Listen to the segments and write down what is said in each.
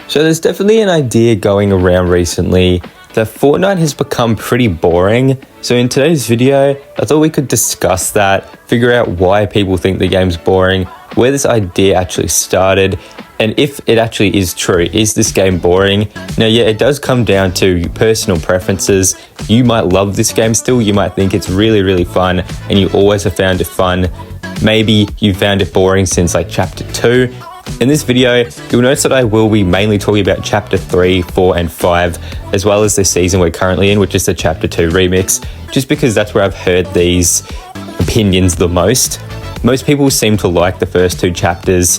So there's definitely an idea going around recently that Fortnite has become pretty boring. So in today's video, I thought we could discuss that, figure out why people think the game's boring, where this idea actually started, and if it actually is true. Is this game boring? Now, yeah, it does come down to personal preferences. You might love this game still, you might think it's really, really fun, and you always have found it fun. Maybe you found it boring since like chapter 2. In this video, you'll notice that I will be mainly talking about chapter 3, 4, and 5, as well as the season we're currently in, which is the chapter 2 remix, just because that's where I've heard these opinions the most. Most people seem to like the first 2 chapters,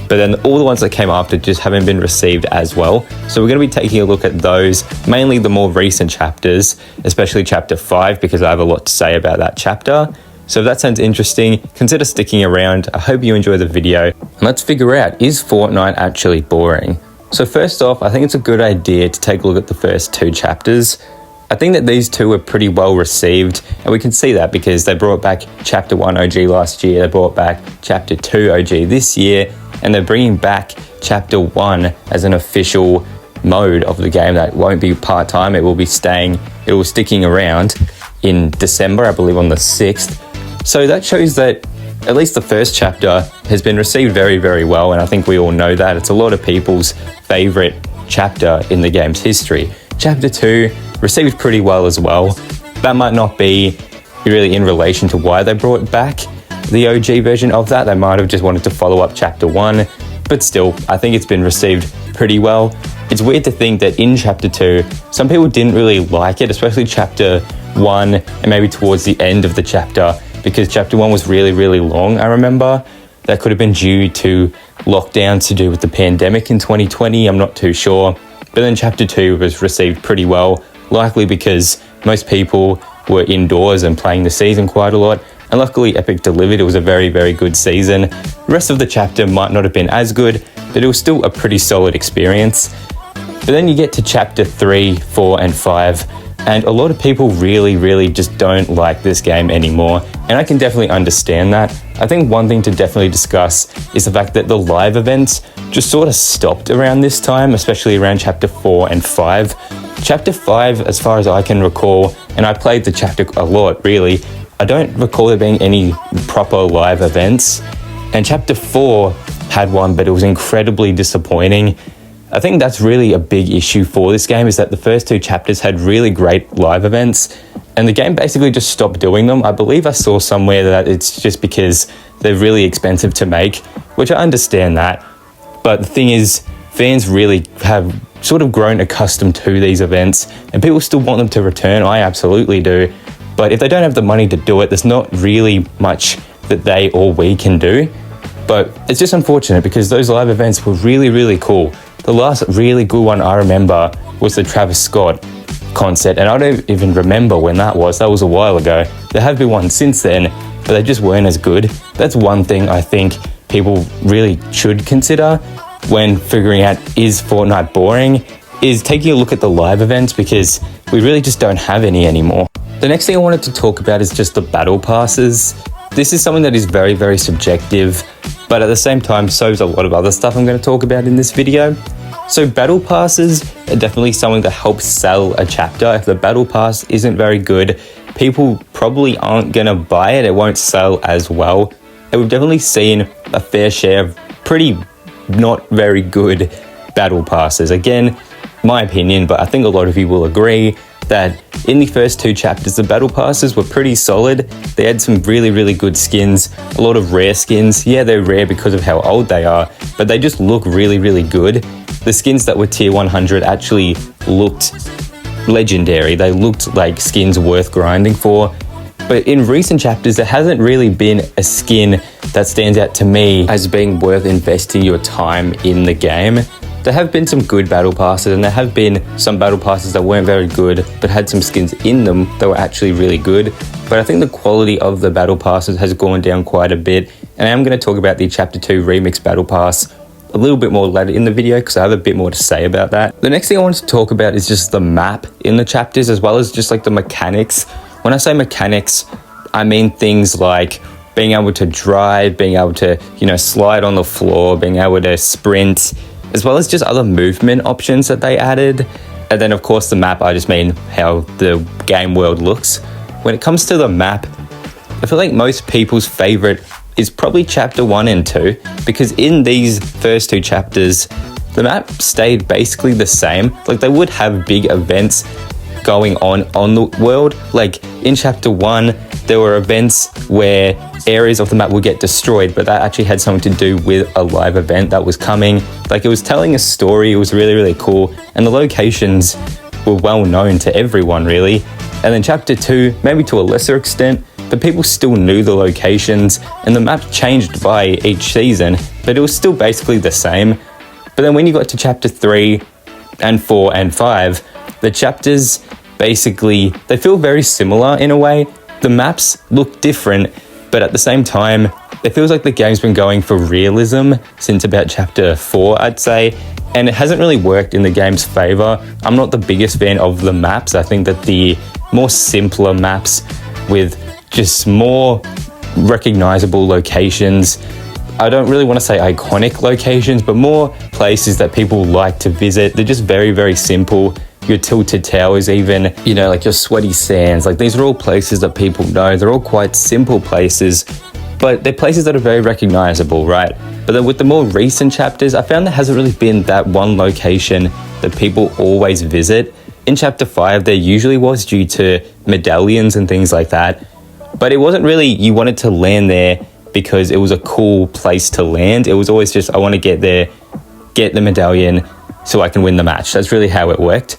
but then all the ones that came after just haven't been received as well. So we're going to be taking a look at those, mainly the more recent chapters, especially chapter 5, because I have a lot to say about that chapter. So if that sounds interesting, consider sticking around. I hope you enjoy the video. And let's figure out, is Fortnite actually boring? So first off, I think it's a good idea to take a look at the first 2 chapters. I think that these 2 were pretty well received, and we can see that because they brought back chapter 1 OG last year, they brought back chapter 2 OG this year, and they're bringing back chapter 1 as an official mode of the game that won't be part-time. It will be sticking around in December, I believe on the 6th. So that shows that at least the first chapter has been received very, very well, and I think we all know that. It's a lot of people's favourite chapter in the game's history. Chapter 2 received pretty well as well. That might not be really in relation to why they brought back the OG version of that. They might have just wanted to follow up chapter 1, but still, I think it's been received pretty well. It's weird to think that in chapter 2, some people didn't really like it, especially chapter 1 and maybe towards the end of the chapter, because chapter 1 was really, really long, I remember. That could have been due to lockdowns to do with the pandemic in 2020, I'm not too sure. But then chapter 2 was received pretty well, likely because most people were indoors and playing the season quite a lot. And luckily Epic delivered, it was a very, very good season. The rest of the chapter might not have been as good, but it was still a pretty solid experience. But then you get to chapter 3, 4, and 5, and a lot of people really, really just don't like this game anymore, and I can definitely understand that. I think one thing to definitely discuss is the fact that the live events just sort of stopped around this time, especially around chapter 4 and 5. Chapter 5, as far as I can recall, and I played the chapter a lot really, I don't recall there being any proper live events. And chapter 4 had one, but it was incredibly disappointing. I think that's really a big issue for this game, is that the first 2 chapters had really great live events, and the game basically just stopped doing them. I believe I saw somewhere that it's just because they're really expensive to make, which I understand that. But the thing is, fans really have sort of grown accustomed to these events, and people still want them to return. I absolutely do. But if they don't have the money to do it, there's not really much that they or we can do. But it's just unfortunate because those live events were really, really cool. The last really good one I remember was the Travis Scott concert, and I don't even remember when that was. That was a while ago. There have been ones since then, but they just weren't as good. That's one thing I think people really should consider when figuring out, is Fortnite boring, is taking a look at the live events, because we really just don't have any anymore. The next thing I wanted to talk about is just the battle passes. This is something that is very, very subjective, but at the same time, so is a lot of other stuff I'm going to talk about in this video. So battle passes are definitely something that helps sell a chapter. If the battle pass isn't very good, people probably aren't going to buy it. It won't sell as well. And we've definitely seen a fair share of pretty not very good battle passes. Again, my opinion, but I think a lot of you will agree that in the first 2 chapters, the battle passes were pretty solid. They had some really, really good skins, a lot of rare skins. Yeah, they're rare because of how old they are, but they just look really, really good. The skins that were tier 100 actually looked legendary. They looked like skins worth grinding for. But in recent chapters, there hasn't really been a skin that stands out to me as being worth investing your time in the game. There have been some good battle passes, and there have been some battle passes that weren't very good but had some skins in them that were actually really good. But I think the quality of the battle passes has gone down quite a bit, and I am going to talk about the chapter 2 remix battle pass a little bit more later in the video because I have a bit more to say about that. The next thing I wanted to talk about is just the map in the chapters, as well as just like the mechanics. When I say mechanics, I mean things like being able to drive, being able to, slide on the floor, being able to sprint, as well as just other movement options that they added. And then of course the map, I just mean how the game world looks. When it comes to the map, I feel like most people's favorite is probably chapter 1 and 2, because in these first 2 chapters, the map stayed basically the same. Like they would have big events going on the world. Like in chapter 1, there were events where areas of the map would get destroyed, but that actually had something to do with a live event that was coming. Like it was telling a story. It was really, really cool. And the locations were well known to everyone, really. And then chapter 2, maybe to a lesser extent, but people still knew the locations, and the map changed by each season, but it was still basically the same. But then when you got to chapter 3 and 4 and 5, the chapters basically, they feel very similar in a way. The maps look different, but at the same time, it feels like the game's been going for realism since about chapter 4, I'd say, and it hasn't really worked in the game's favor. I'm not the biggest fan of the maps. I think that the more simpler maps with just more recognizable locations, I don't really want to say iconic locations, but more places that people like to visit. They're just very, very simple. Your tilted towers even, you know, like your sweaty sands. Like these are all places that people know. They're all quite simple places, but they're places that are very recognizable, right? But then with the more recent chapters, I found there hasn't really been that one location that people always visit. In chapter 5, there usually was due to medallions and things like that. But it wasn't really, you wanted to land there because it was a cool place to land. It was always just, I want to get there, get the medallion so I can win the match. That's really how it worked.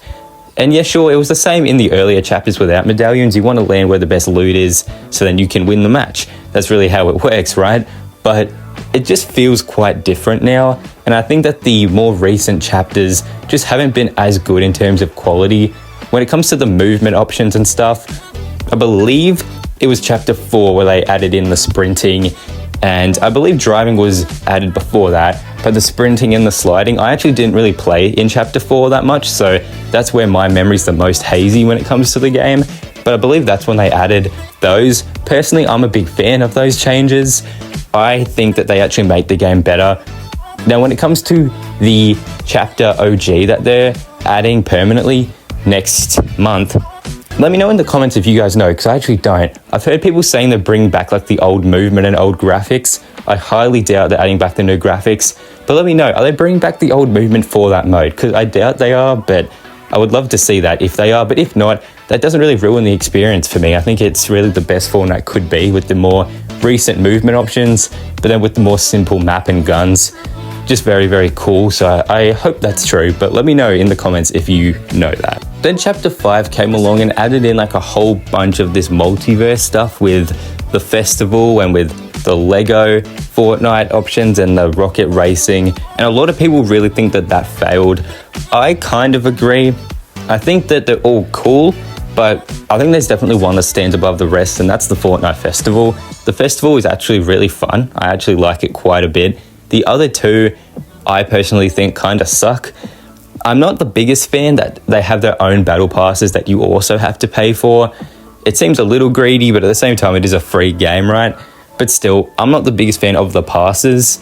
And yeah, sure, it was the same in the earlier chapters without medallions. You want to land where the best loot is so then you can win the match. That's really how it works, right? But it just feels quite different now. And I think that the more recent chapters just haven't been as good in terms of quality. When it comes to the movement options and stuff, I believe it was chapter 4 where they added in the sprinting, and I believe driving was added before that, but the sprinting and the sliding, I actually didn't really play in chapter 4 that much, so that's where my memory's the most hazy when it comes to the game. But I believe that's when they added those. Personally, I'm a big fan of those changes. I think that they actually make the game better. Now, when it comes to the chapter OG that they're adding permanently next month, let me know in the comments if you guys know, because I actually don't. I've heard people saying they bring back like the old movement and old graphics. I highly doubt they're adding back the new graphics, but let me know, are they bringing back the old movement for that mode? Because I doubt they are, but I would love to see that if they are. But if not, that doesn't really ruin the experience for me. I think it's really the best Fortnite could be with the more recent movement options, but then with the more simple map and guns. Just very, very cool. So I hope that's true, but let me know in the comments if you know that. Then chapter 5 came along and added in like a whole bunch of this multiverse stuff with the festival and with the Lego Fortnite options and the rocket racing. And a lot of people really think that that failed. I kind of agree. I think that they're all cool, but I think there's definitely one that stands above the rest, and that's the Fortnite festival. The festival is actually really fun. I actually like it quite a bit. The other two, I personally think kind of suck. I'm not the biggest fan that they have their own battle passes that you also have to pay for. It seems a little greedy, but at the same time, it is a free game, right? But still, I'm not the biggest fan of the passes,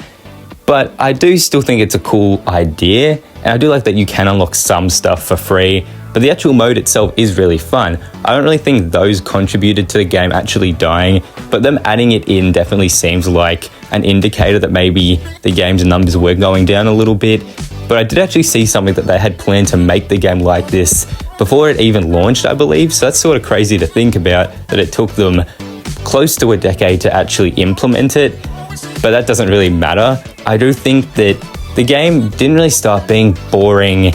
but I do still think it's a cool idea. And I do like that you can unlock some stuff for free, but the actual mode itself is really fun. I don't really think those contributed to the game actually dying, but them adding it in definitely seems like an indicator that maybe the game's numbers were going down a little bit. But I did actually see something that they had planned to make the game like this before it even launched, I believe. So that's sort of crazy to think about, that it took them close to a decade to actually implement it. But that doesn't really matter. I do think that the game didn't really start being boring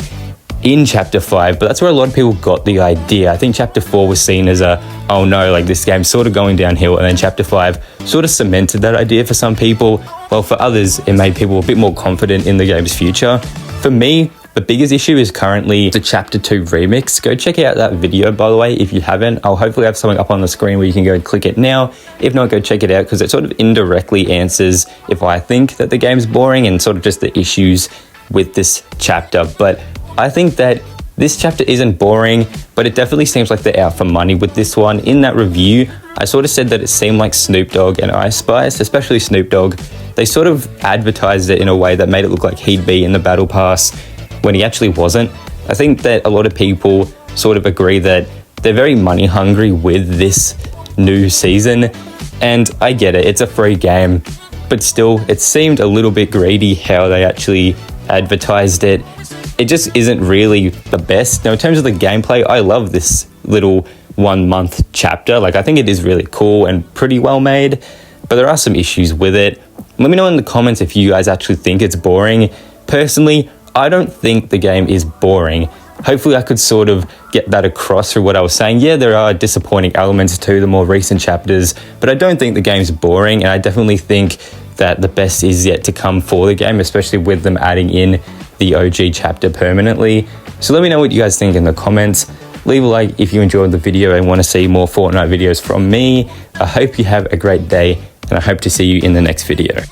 in chapter 5, but that's where a lot of people got the idea. I think chapter 4 was seen as a, oh no, like this game's sort of going downhill, and then chapter 5 sort of cemented that idea for some people, while for others it made people a bit more confident in the game's future. For me, the biggest issue is currently the chapter 2 remix. Go check out that video, by the way, if you haven't. I'll hopefully have something up on the screen where you can go and click it now. If not, go check it out, because it sort of indirectly answers if I think that the game's boring and sort of just the issues with this chapter. But I think that this chapter isn't boring, but it definitely seems like they're out for money with this one. In that review, I sort of said that it seemed like Snoop Dogg and Ice Spice, especially Snoop Dogg, they sort of advertised it in a way that made it look like he'd be in the battle pass when he actually wasn't. I think that a lot of people sort of agree that they're very money hungry with this new season, and I get it, it's a free game, but still, it seemed a little bit greedy how they actually advertised it. It just isn't really the best. Now, in terms of the gameplay, I love this little 1 month chapter. Like, I think it is really cool and pretty well made, but there are some issues with it. Let me know in the comments if you guys actually think it's boring. Personally, I don't think the game is boring. Hopefully I could sort of get that across through what I was saying. Yeah, there are disappointing elements to the more recent chapters, but I don't think the game's boring, and I definitely think that the best is yet to come for the game, especially with them adding in the OG chapter permanently. So let me know what you guys think in the comments. Leave a like if you enjoyed the video and want to see more Fortnite videos from me. I hope you have a great day, and I hope to see you in the next video.